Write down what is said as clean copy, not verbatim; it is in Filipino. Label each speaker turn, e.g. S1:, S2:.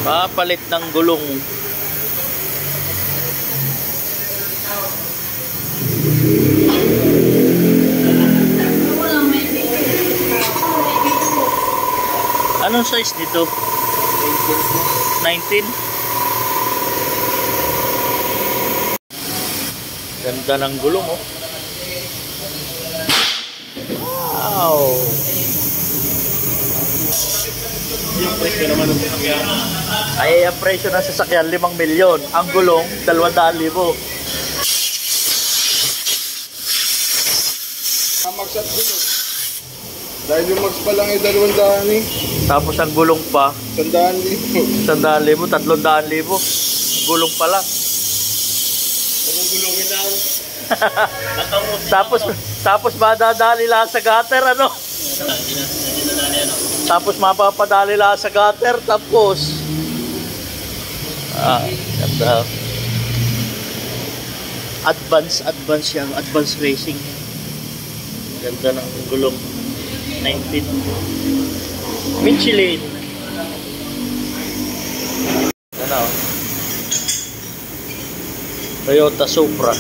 S1: Papalit ng gulong. Anong size nito? 19? Ganda ng gulong, oh. Wow!
S2: Yung presyo naman ng sasakyan.
S1: Ay, ang presyo ng sasakyan 5 milyon. Ang gulong 200,000.
S2: Max at gulo. Dahil yung max pa lang ay 200 eh.
S1: Tapos ang gulong pa
S2: 100,000.
S1: 100,000, 300,000. Gulong pa lang.
S2: Gulungin lang.
S1: Tapos madadali lang sa gutter, ano? Tapos mapapadali lang sa gutter, tapos ganda. Advance yung advance racing. Ganda ng gulong. 19 Michelin. Ano? Toyota Supra.